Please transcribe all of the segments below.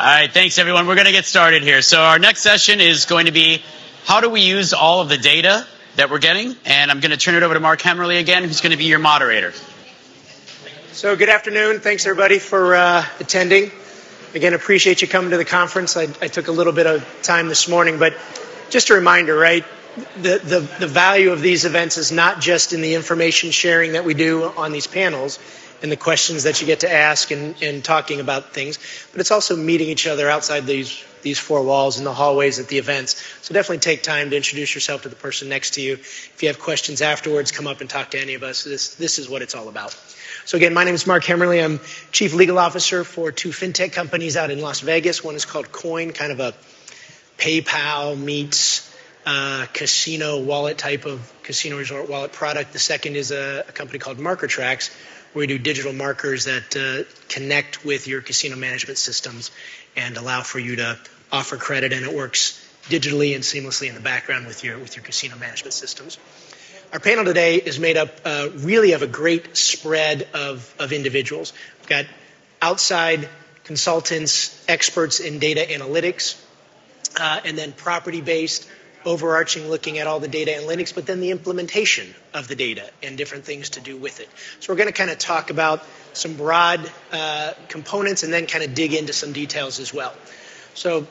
right, thanks everyone. We're going to get started here. So our next session is going to be how do we use all of the data that we're getting? And I'm going to turn it over to Mark Hemmerle again, who's going to be your moderator. So good afternoon. Thanks everybody for attending. Again, appreciate you coming to the conference. I took a little bit of time this morning, but just a reminder, right? The value of these events is not just in the information sharing that we do on these panels and the questions that you get to ask and talking about things, but it's also meeting each other outside these four walls in the hallways at the events. So definitely take time to introduce yourself to the person next to you. If you have questions afterwards, come up and talk to any of us. This is what it's all about. So again, my name is Mark Hemmerle. I'm Chief Legal Officer for two fintech companies out in Las Vegas. One is called Koin, kind of a PayPal meets casino wallet type of casino resort wallet product. The second is a company called Trax, where we do digital markers that connect with your casino management systems and allow for you to offer credit, and it works digitally and seamlessly in the background with your casino management systems. Our panel today is made up really of a great spread of individuals. We've got outside consultants, experts in data analytics, and then property-based, overarching, looking at all the data analytics, but then the implementation of the data and different things to do with it. So we're going to kind of talk about some broad components and then kind of dig into some details as well. So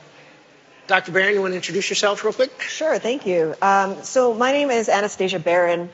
Dr. Baran, you want to introduce yourself real quick? Sure, thank you. So my name is Anastasia Baran.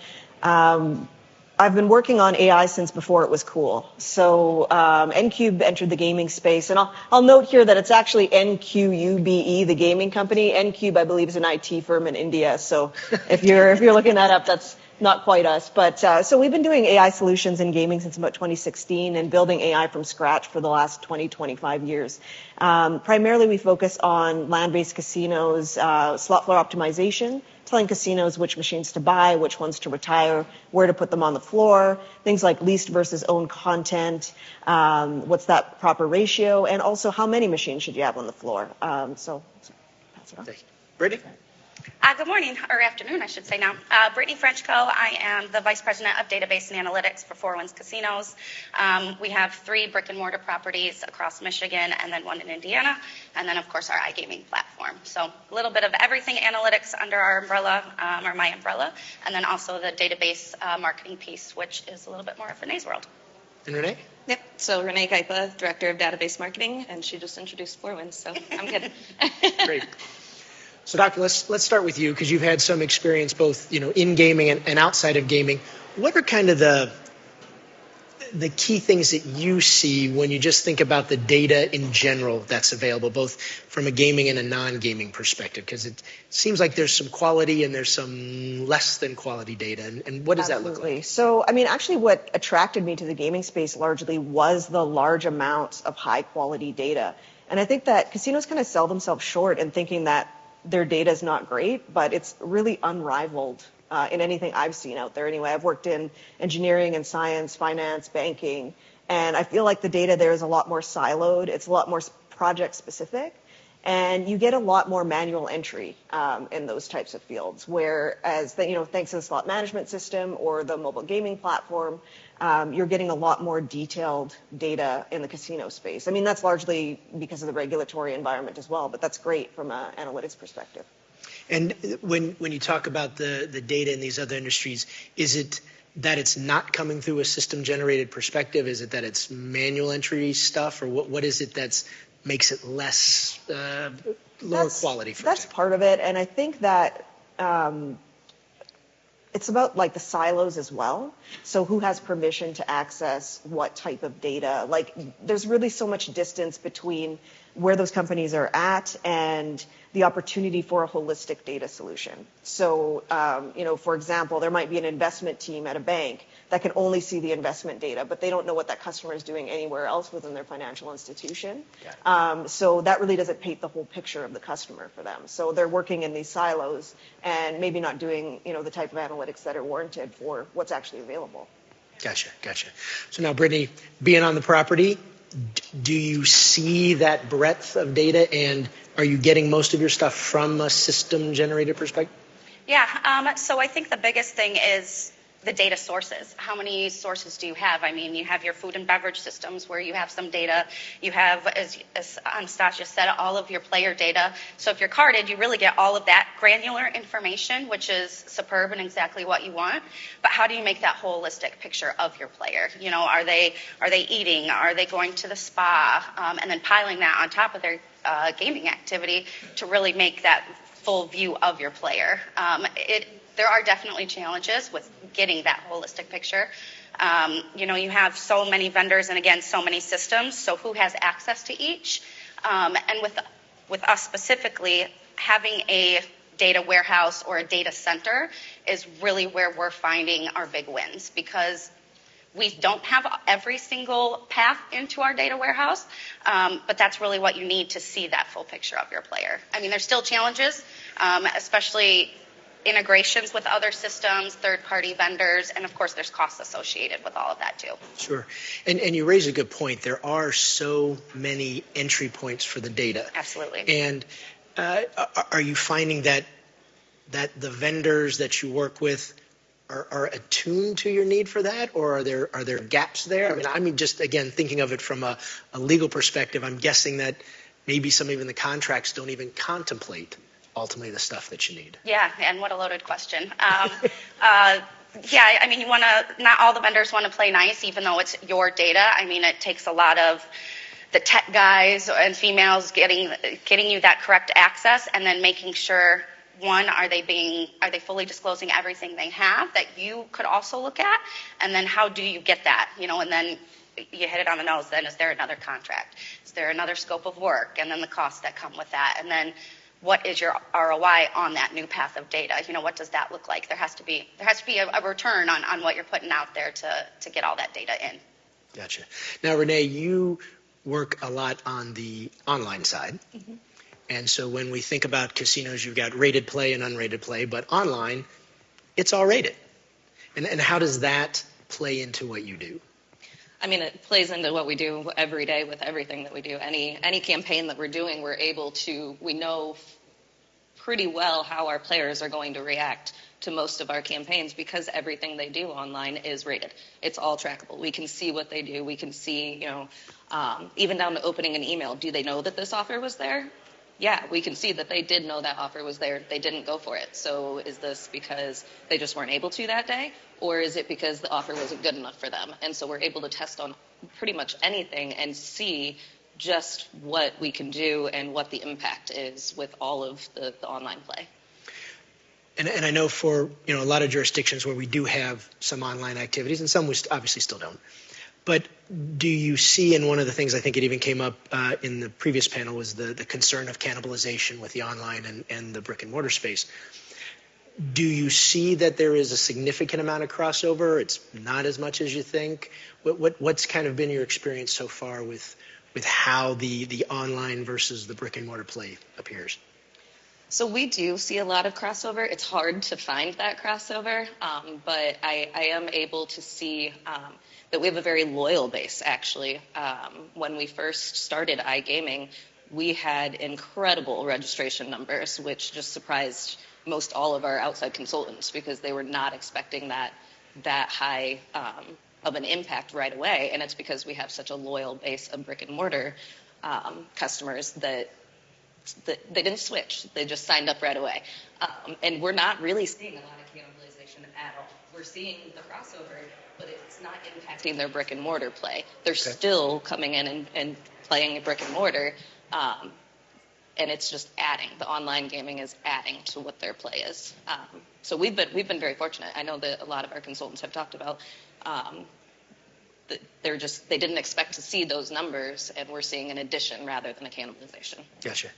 I've been working on AI since before it was cool. So nQube entered the gaming space, and I'll note here that it's actually nQube, the gaming company. nQube, I believe, is an IT firm in India. So if you're looking that up, that's not quite us. But so we've been doing AI solutions in gaming since about 2016 and building AI from scratch for the last 25 years. Primarily, we focus on land-based casinos, slot floor optimization, telling casinos which machines to buy, which ones to retire, where to put them on the floor, things like leased versus owned content, what's that proper ratio, and also how many machines should you have on the floor. So pass it on. Brittany? Good morning, or afternoon, I should say now. Brittany Frenchko. I am the Vice President of Database and Analytics for Four Winds Casinos. We have 3 brick-and-mortar properties across Michigan and then 1 in Indiana, and then, of course, our iGaming platform. So a little bit of everything analytics under our umbrella, or my umbrella, and then also the database marketing piece, which is a little bit more of Renee's world. And Renee? Yep, so Renee Gaipa, Director of Database Marketing, and she just introduced Four Winds, so I'm good. Great. So, Doctor, let's start with you because you've had some experience both, in gaming and outside of gaming. What are kind of the key things that you see when you just think about the data in general that's available, both from a gaming and a non-gaming perspective? Because it seems like there's some quality and there's some less than quality data. And what does that look like? So, actually what attracted me to the gaming space largely was the large amount of high quality data. And I think that casinos kind of sell themselves short in thinking that their data is not great, but it's really unrivaled in anything I've seen out there anyway. I've worked in engineering and science, finance, banking, and I feel like the data there is a lot more siloed. It's a lot more project specific, and you get a lot more manual entry in those types of fields, whereas thanks to the slot management system or the mobile gaming platform, you're getting a lot more detailed data in the casino space. That's largely because of the regulatory environment as well, but that's great from an analytics perspective. And when you talk about the data in these other industries, is it that it's not coming through a system-generated perspective? Is it that it's manual entry stuff, or what is it that makes it less lower quality? That's part of it, and I think that it's about like the silos as well. So who has permission to access what type of data? Like there's really so much distance between where those companies are at and the opportunity for a holistic data solution. So, for example, there might be an investment team at a bank that can only see the investment data, but they don't know what that customer is doing anywhere else within their financial institution. So that really doesn't paint the whole picture of the customer for them. So they're working in these silos and maybe not doing, the type of analytics that are warranted for what's actually available. Gotcha. So now, Brittany, being on the property, do you see that breadth of data, and are you getting most of your stuff from a system-generated perspective? Yeah, so I think the biggest thing is the data sources. How many sources do you have? I mean, you have your food and beverage systems where you have some data. You have, as Anastasia said, all of your player data. So if you're carded, you really get all of that granular information, which is superb and exactly what you want. But how do you make that holistic picture of your player? You know, are they eating? Are they going to the spa? And then piling that on top of their gaming activity to really make that full view of your player. There are definitely challenges with getting that holistic picture. You know, you have so many vendors and, again, so many systems, so who has access to each? And with us specifically, having a data warehouse or a data center is really where we're finding our big wins, because we don't have every single path into our data warehouse, but that's really what you need to see that full picture of your player. I mean, there's still challenges, especially integrations with other systems, third-party vendors, and of course there's costs associated with all of that too. Sure. And you raise a good point. There are so many entry points for the data. Absolutely. And are you finding that the vendors that you work with are attuned to your need for that, or are there gaps there? I mean, just again, thinking of it from a legal perspective, I'm guessing that maybe some even the contracts don't even contemplate ultimately the stuff that you need. Yeah, and what a loaded question. Yeah, I mean, not all the vendors want to play nice, even though it's your data. I mean, it takes a lot of the tech guys and females getting you that correct access, and then making sure, one, are they fully disclosing everything they have that you could also look at, and then how do you get that, you know, and then you hit it on the nose. Then is there another contract? Is there another scope of work? And then the costs that come with that, and then what is your ROI on that new path of data? You know, what does that look like? There has to be a return on what you're putting out there to get all that data in. Gotcha. Now, Renee, you work a lot on the online side. Mm-hmm. And so when we think about casinos, you've got rated play and unrated play, but online, it's all rated. And how does that play into what you do? I mean, it plays into what we do every day with everything that we do. Any campaign that we're doing, we know pretty well how our players are going to react to most of our campaigns, because everything they do online is rated. It's all trackable. We can see what they do. We can see, you know, even down to opening an email. Do they know that this offer was there? Yeah, we can see that they did know that offer was there. They didn't go for it. So is this because they just weren't able to that day? Or is it because the offer wasn't good enough for them? And so we're able to test on pretty much anything and see just what we can do and what the impact is with all of the online play. And I know for, you know, a lot of jurisdictions where we do have some online activities, and some we obviously still don't. But do you see, and one of the things I think it even came up in the previous panel was the concern of cannibalization with the online and the brick and mortar space. Do you see that there is a significant amount of crossover? It's not as much as you think. What's kind of been your experience so far with how the online versus the brick and mortar play appears? So we do see a lot of crossover. It's hard to find that crossover, but I am able to see that we have a very loyal base, actually. When we first started iGaming, we had incredible registration numbers, which just surprised most all of our outside consultants, because they were not expecting that high of an impact right away. And it's because we have such a loyal base of brick and mortar customers that they didn't switch. They just signed up right away. And we're not really seeing a lot of cannibalization at all. We're seeing the crossover, but it's not impacting their brick and mortar play. They're still coming in and playing brick and mortar, and it's just adding. The online gaming is adding to what their play is. So we've been very fortunate. I know that a lot of our consultants have talked about they didn't expect to see those numbers, and we're seeing an addition rather than a cannibalization. Gotcha.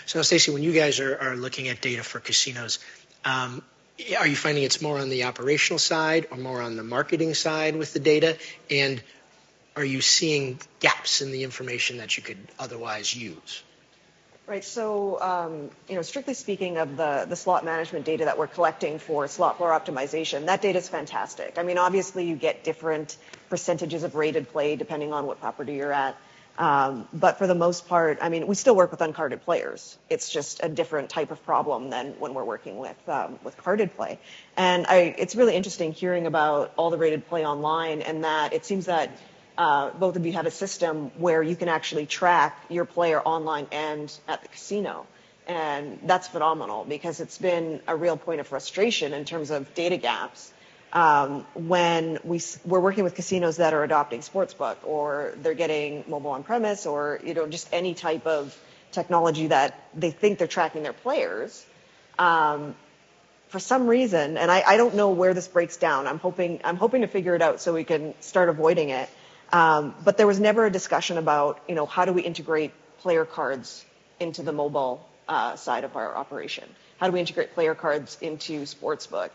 So, Stacey, when you guys are looking at data for casinos, are you finding it's more on the operational side or more on the marketing side with the data? And are you seeing gaps in the information that you could otherwise use? Right. So, strictly speaking of the slot management data that we're collecting for slot floor optimization, that data is fantastic. I mean, obviously you get different percentages of rated play depending on what property you're at. But for the most part, I mean, we still work with uncarded players. It's just a different type of problem than when we're working with carded play. And it's really interesting hearing about all the rated play online, and that it seems that both of you have a system where you can actually track your player online and at the casino. And that's phenomenal, because it's been a real point of frustration in terms of data gaps. When we're working with casinos that are adopting sportsbook, or they're getting mobile on premise, or just any type of technology that they think they're tracking their players, for some reason, and I don't know where this breaks down. I'm hoping to figure it out so we can start avoiding it. But there was never a discussion about how do we integrate player cards into the mobile side of our operation. How do we integrate player cards into sportsbook?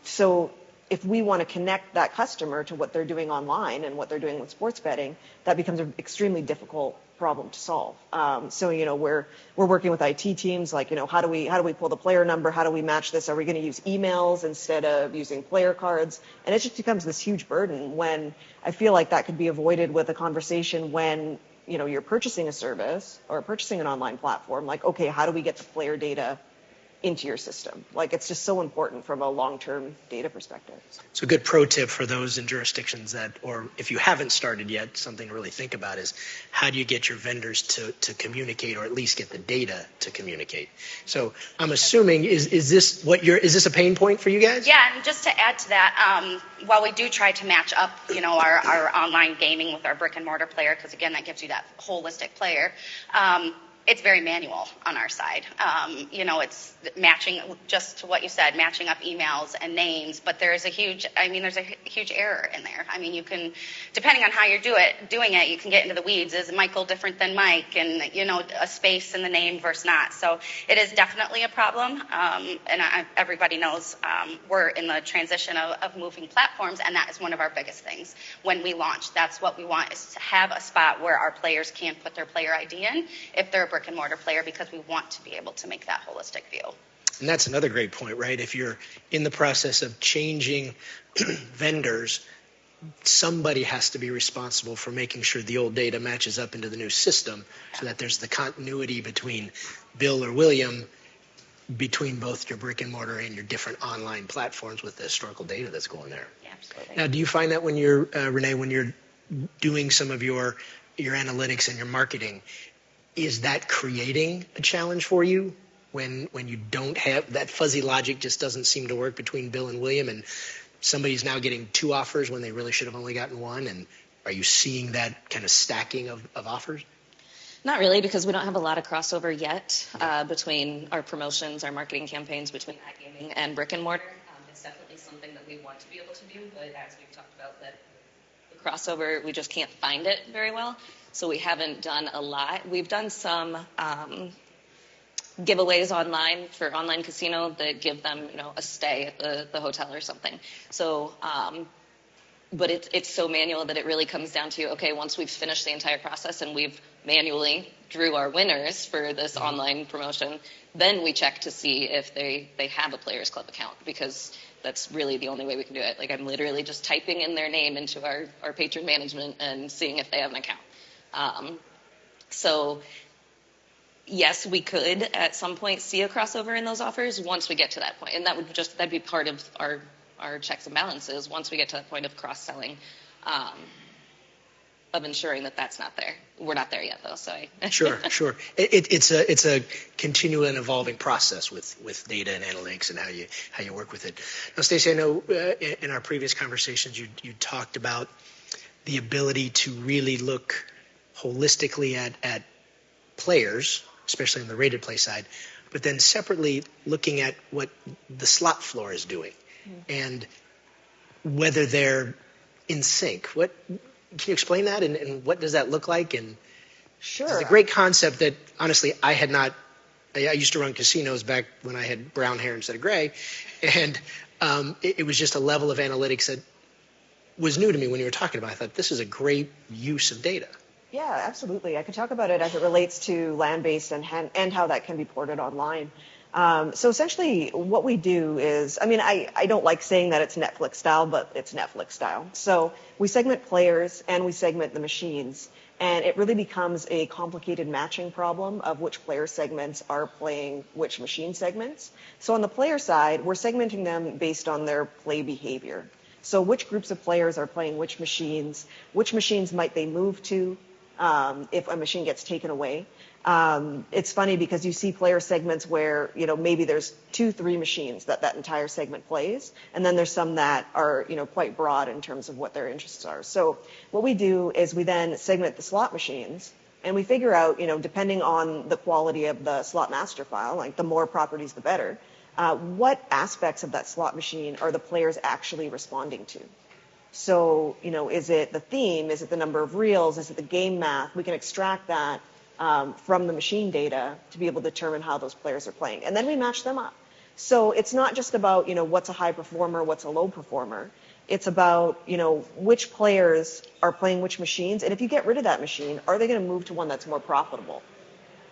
So if we want to connect that customer to what they're doing online and what they're doing with sports betting, that becomes an extremely difficult problem to solve. So we're working with IT teams, like how do we pull the player number? How do we match this? Are we going to use emails instead of using player cards? And it just becomes this huge burden, when I feel like that could be avoided with a conversation when you're purchasing a service or purchasing an online platform. Like, okay, how do we get the player data into your system? Like, it's just so important from a long-term data perspective. So a good pro tip for those in jurisdictions that, or if you haven't started yet, something to really think about is how do you get your vendors to communicate, or at least get the data to communicate? So I'm assuming, is this a pain point for you guys? Yeah, and just to add to that, while we do try to match up, our online gaming with our brick and mortar player, because again, that gives you that holistic player, it's very manual on our side. It's matching, just to what you said, matching up emails and names, but there's a huge error in there. I mean, you can, depending on how you're doing it, you can get into the weeds. Is Michael different than Mike? And, a space in the name versus not. So it is definitely a problem. And everybody knows we're in the transition of moving platforms, and that is one of our biggest things. When we launch, that's what we want, is to have a spot where our players can put their player ID in if they're a brick and mortar player, because we want to be able to make that holistic view. And that's another great point, right? If you're in the process of changing vendors, somebody has to be responsible for making sure the old data matches up into the new system, so that there's the continuity between Bill or William, between both your brick and mortar and your different online platforms with the historical data that's going there. Yeah, absolutely. Now, do you find that when you're, Renee, when you're doing some of your analytics and your marketing, is that creating a challenge for you when you don't have that fuzzy logic, just doesn't seem to work between Bill and William, and somebody's now getting two offers when they really should have only gotten one? And are you seeing that kind of stacking of offers? Not really, because we don't have a lot of crossover yet between our promotions, our marketing campaigns between iGaming and brick and mortar. It's definitely something that we want to be able to do, but as we've talked about, that the crossover, we just can't find it very well. So we haven't done a lot. We've done some giveaways online for online casino that give them, a stay at the hotel or something. So, but it's so manual that it really comes down to, okay, once we've finished the entire process and we've manually drew our winners for this online promotion, then we check to see if they have a Players Club account, because that's really the only way we can do it. Like, I'm literally just typing in their name into our patron management and seeing if they have an account. So yes, we could at some point see a crossover in those offers once we get to that point. And that'd be part of our checks and balances once we get to that point of cross-selling, of ensuring that that's not there. We're not there yet, though. So Sure. It's a continual and evolving process with data and analytics and how you work with it. Now, Stacey, I know in our previous conversations you talked about the ability to really look holistically at players, especially on the rated play side, but then separately looking at what the slot floor is doing and whether they're in sync. Can you explain that, and what does that look like? And Sure. It's a great concept that, honestly, I used to run casinos back when I had brown hair instead of gray, and it was just a level of analytics that was new to me when you were talking about it. I thought, this is a great use of data. Yeah, absolutely. I could talk about it as it relates to land-based and how that can be ported online. So essentially what we do is, I don't like saying that it's Netflix style, but it's Netflix style. So we segment players and we segment the machines. And it really becomes a complicated matching problem of which player segments are playing which machine segments. So on the player side, we're segmenting them based on their play behavior. So which groups of players are playing which machines might they move to if a machine gets taken away. It's funny because you see player segments where, maybe there's 2-3 machines that entire segment plays, and then there's some that are, quite broad in terms of what their interests are. So what we do is we then segment the slot machines, and we figure out, depending on the quality of the slot master file, like the more properties, the better, what aspects of that slot machine are the players actually responding to. So, is it the theme? Is it the number of reels? Is it the game math? We can extract that from the machine data to be able to determine how those players are playing. And then we match them up. So it's not just about, what's a high performer, what's a low performer. It's about, which players are playing which machines. And if you get rid of that machine, are they going to move to one that's more profitable?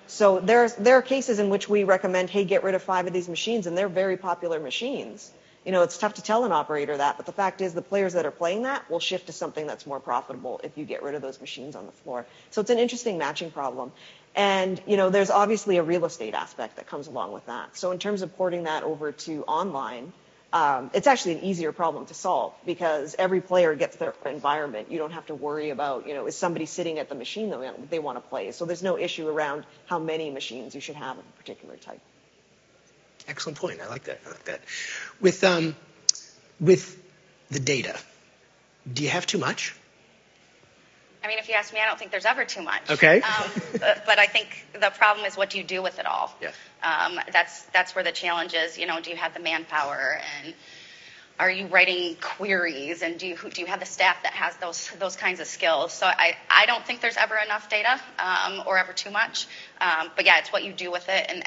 So there are cases in which we recommend, hey, get rid of 5 of these machines, and they're very popular machines. It's tough to tell an operator that, but the fact is the players that are playing that will shift to something that's more profitable if you get rid of those machines on the floor. So it's an interesting matching problem. And, there's obviously a real estate aspect that comes along with that. So in terms of porting that over to online, it's actually an easier problem to solve because every player gets their environment. You don't have to worry about, is somebody sitting at the machine that they want to play. So there's no issue around how many machines you should have of a particular type. Excellent point. I like that. With the data, do you have too much? I mean, if you ask me, I don't think there's ever too much. Okay. But I think the problem is what do you do with it all? Yeah. That's where the challenge is. Do you have the manpower, and are you writing queries, and do you have the staff that has those kinds of skills? So I don't think there's ever enough data or ever too much. But yeah, it's what you do with it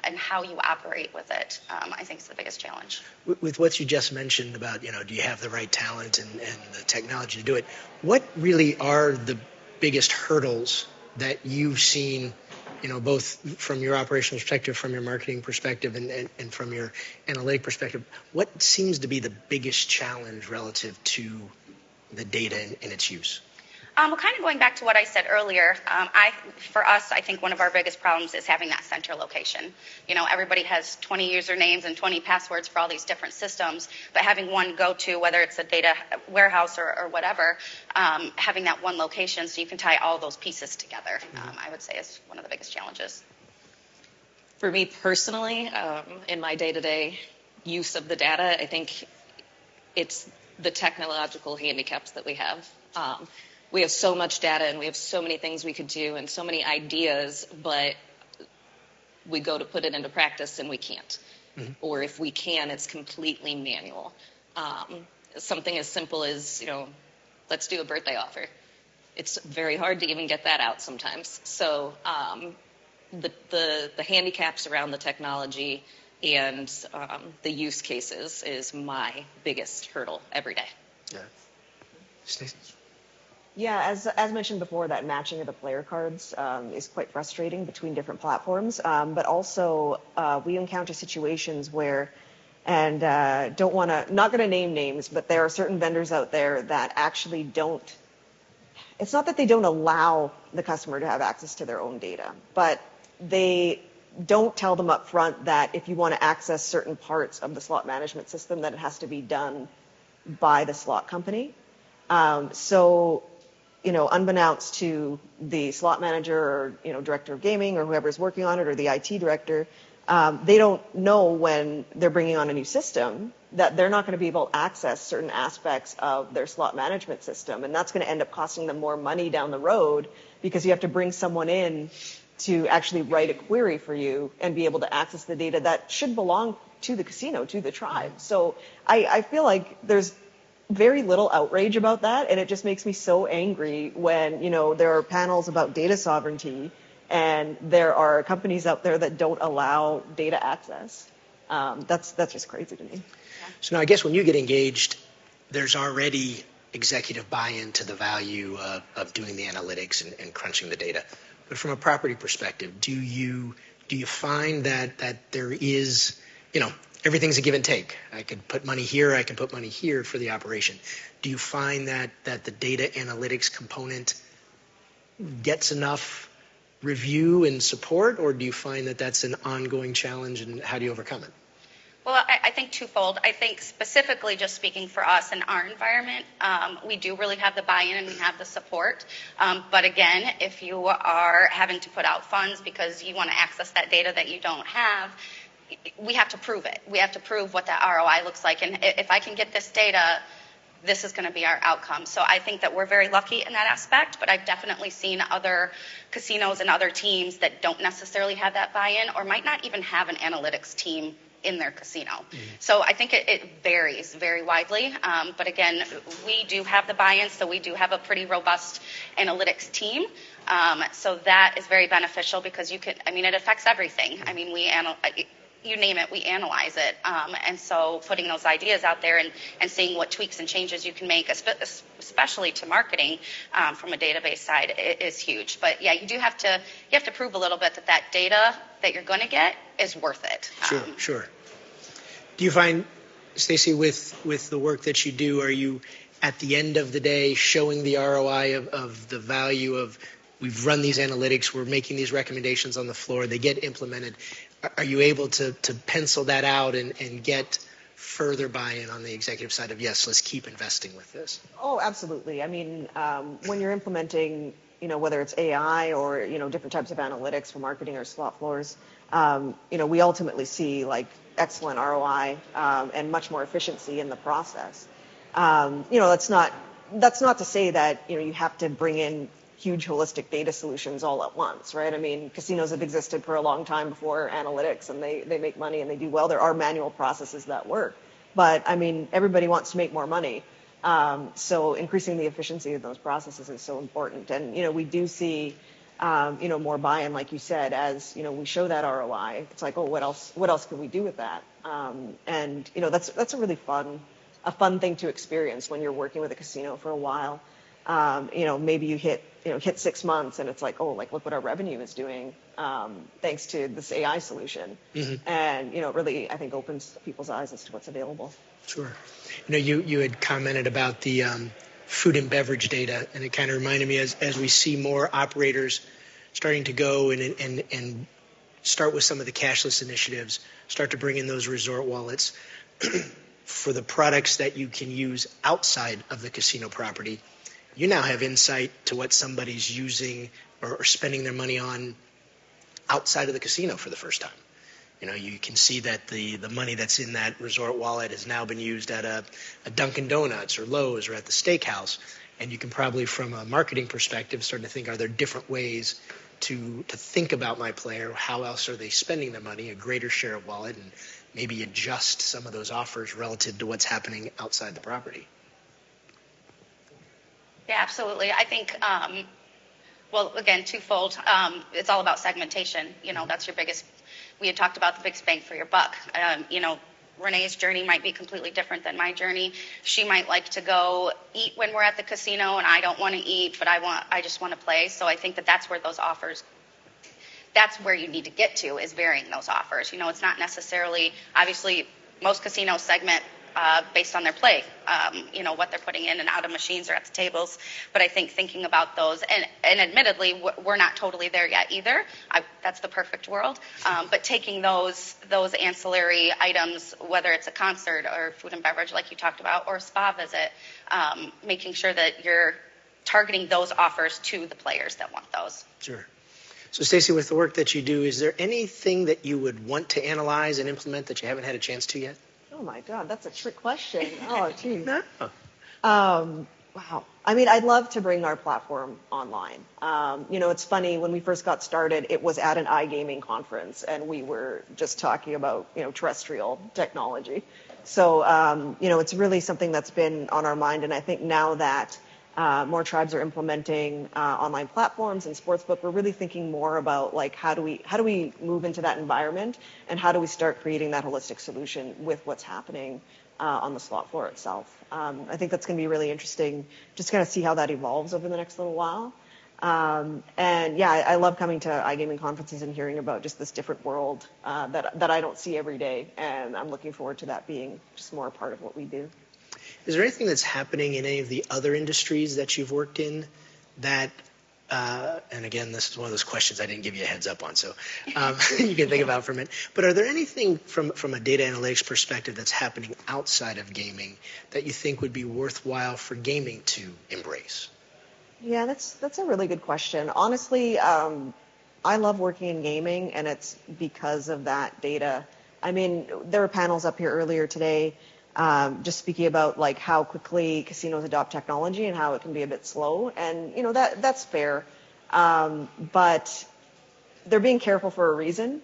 and how you operate with it. I think is the biggest challenge. With what you just mentioned about, do you have the right talent and the technology to do it? What really are the biggest hurdles that you've seen, both from your operational perspective, from your marketing perspective, and from your analytic perspective? What seems to be the biggest challenge relative to the data and its use? Well, kind of going back to what I said earlier, for us, I think one of our biggest problems is having that center location. Everybody has 20 usernames and 20 passwords for all these different systems, but having one go-to, whether it's a data warehouse or whatever, having that one location so you can tie all those pieces together, I would say is one of the biggest challenges. For me personally, in my day-to-day use of the data, I think it's the technological handicaps that we have. We have so much data and we have so many things we could do and so many ideas, but we go to put it into practice and we can't. Mm-hmm. Or if we can, it's completely manual. Something as simple as, let's do a birthday offer. It's very hard to even get that out sometimes. So the handicaps around the technology and the use cases is my biggest hurdle every day. Yeah. Stacey? Yeah, as mentioned before, that matching of the player cards is quite frustrating between different platforms. But also, we encounter situations where, and not going to name names, but there are certain vendors out there that actually don't. It's not that they don't allow the customer to have access to their own data, but they don't tell them up front that if you want to access certain parts of the slot management system, that it has to be done by the slot company. Unbeknownst to the slot manager or, director of gaming or whoever's working on it or the IT director, they don't know when they're bringing on a new system that they're not going to be able to access certain aspects of their slot management system. And that's going to end up costing them more money down the road because you have to bring someone in to actually write a query for you and be able to access the data that should belong to the casino, to the tribe. So I feel like there's very little outrage about that, and it just makes me so angry when there are panels about data sovereignty and there are companies out there that don't allow data access. That's just crazy to me. So now I guess when you get engaged, there's already executive buy-in to the value of doing the analytics and crunching the data. But from a property perspective, do you find that there is, everything's a give and take? I could put money here, I can put money here for the operation. Do you find that the data analytics component gets enough review and support, or do you find that that's an ongoing challenge, and how do you overcome it? Well, I think twofold. I think specifically just speaking for us in our environment, we do really have the buy-in and we have the support. But again, if you are having to put out funds because you want to access that data that you don't have, we have to prove it. We have to prove what that ROI looks like. And if I can get this data, this is going to be our outcome. So I think that we're very lucky in that aspect, but I've definitely seen other casinos and other teams that don't necessarily have that buy-in or might not even have an analytics team in their casino. Mm-hmm. So I think it varies very widely. But again, we do have the buy-in, so we do have a pretty robust analytics team. So that is very beneficial because it affects everything. I mean, you name it, we analyze it. And so putting those ideas out there and seeing what tweaks and changes you can make, especially to marketing from a database side, is huge. But yeah, you have to prove a little bit that data that you're going to get is worth it. Sure. Do you find, Stacey, with the work that you do, are you at the end of the day showing the ROI of the value of, we've run these analytics, we're making these recommendations on the floor, they get implemented? Are you able to pencil that out and get further buy-in on the executive side of, yes, let's keep investing with this? Oh, absolutely. I mean, when you're implementing, whether it's AI or, different types of analytics for marketing or slot floors, we ultimately see like excellent ROI and much more efficiency in the process. That's not to say that, you have to bring in huge holistic data solutions all at once, right? I mean, casinos have existed for a long time before analytics, and they make money and they do well. There are manual processes that work, but I mean, everybody wants to make more money. So increasing the efficiency of those processes is so important. And, we do see, more buy-in, like you said, as, we show that ROI. It's like, oh, what else can we do with that? And, that's a really fun thing to experience when you're working with a casino for a while. Maybe you hit 6 months and it's like, oh, like, look what our revenue is doing, thanks to this AI solution. Mm-hmm. And, it really, I think, opens people's eyes as to what's available. Sure. You had commented about the food and beverage data, and it kind of reminded me as we see more operators starting to go and start with some of the cashless initiatives, start to bring in those resort wallets for the products that you can use outside of the casino property. You now have insight to what somebody's using or spending their money on outside of the casino for the first time. You can see that the money that's in that resort wallet has now been used at a Dunkin' Donuts or Lowe's or at the steakhouse. And you can probably, from a marketing perspective, start to think, are there different ways to think about my player? How else are they spending their money, a greater share of wallet, and maybe adjust some of those offers relative to what's happening outside the property? Yeah, absolutely. I think, again, twofold. It's all about segmentation. That's your biggest. We had talked about the biggest bang for your buck. Renee's journey might be completely different than my journey. She might like to go eat when we're at the casino, and I don't want to eat, but I just want to play. So I think that's where those offers. That's where you need to get to, is varying those offers. It's not necessarily, obviously, most casinos segment based on their play, what they're putting in and out of machines or at the tables. But I think thinking about those, and admittedly, we're not totally there yet either. That's the perfect world. But taking those ancillary items, whether it's a concert or food and beverage like you talked about, or a spa visit, making sure that you're targeting those offers to the players that want those. Sure. So, Stacey, with the work that you do, is there anything that you would want to analyze and implement that you haven't had a chance to yet? Oh my God, that's a trick question. Oh, geez. No. Wow. I mean, I'd love to bring our platform online. It's funny, when we first got started, it was at an iGaming conference, and we were just talking about, terrestrial technology. So, it's really something that's been on our mind, and I think now that more tribes are implementing online platforms and sportsbook, we're really thinking more about, like, how do we move into that environment, and how do we start creating that holistic solution with what's happening on the slot floor itself. I think that's going to be really interesting, just kind of see how that evolves over the next little while. And yeah, I love coming to iGaming conferences and hearing about just this different world that I don't see every day, and I'm looking forward to that being just more a part of what we do. Is there anything that's happening in any of the other industries that you've worked in that and again, this is one of those questions I didn't give you a heads up on, so you can think about for a minute. But are there anything from a data analytics perspective that's happening outside of gaming that you think would be worthwhile for gaming to embrace? Yeah, that's a really good question. Honestly, I love working in gaming, and it's because of that data. I mean, there were panels up here earlier today just speaking about like how quickly casinos adopt technology and how it can be a bit slow, and that's fair. But they're being careful for a reason.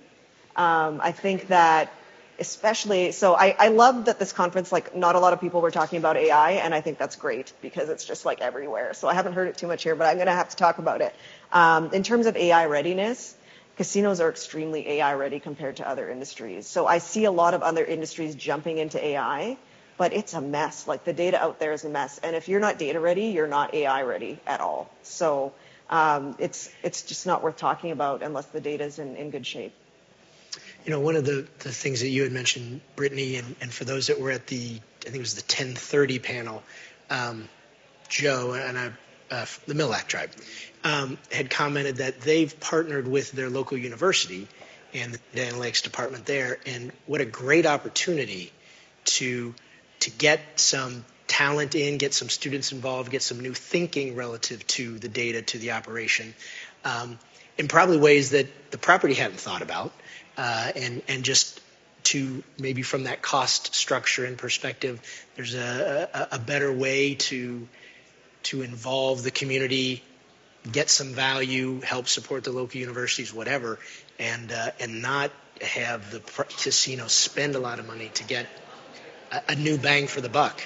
I think that especially, so I love that this conference, like not a lot of people were talking about AI, and I think that's great because it's just like everywhere. So I haven't heard it too much here, but I'm going to have to talk about it. In terms of AI readiness, casinos are extremely AI ready compared to other industries. So I see a lot of other industries jumping into AI, but it's a mess. Like the data out there is a mess. And if you're not data ready, you're not AI ready at all. So it's just not worth talking about unless the data is in good shape. One of the things that you had mentioned, Brittany, and for those that were at I think it was the 1030 panel, Joe and the Mille Lacs tribe had commented that they've partnered with their local university and the analytics department there, and what a great opportunity to get some talent in, get some students involved, get some new thinking relative to the data, to the operation, in probably ways that the property hadn't thought about, and just to maybe from that cost structure and perspective, there's a better way to involve the community, get some value, help support the local universities, whatever, and not have the casino spend a lot of money to get a new bang for the buck.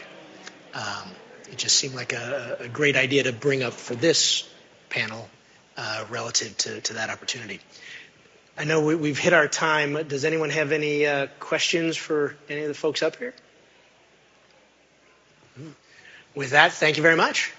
It just seemed like a great idea to bring up for this panel relative to that opportunity. I know we've hit our time. Does anyone have any questions for any of the folks up here? With that, thank you very much.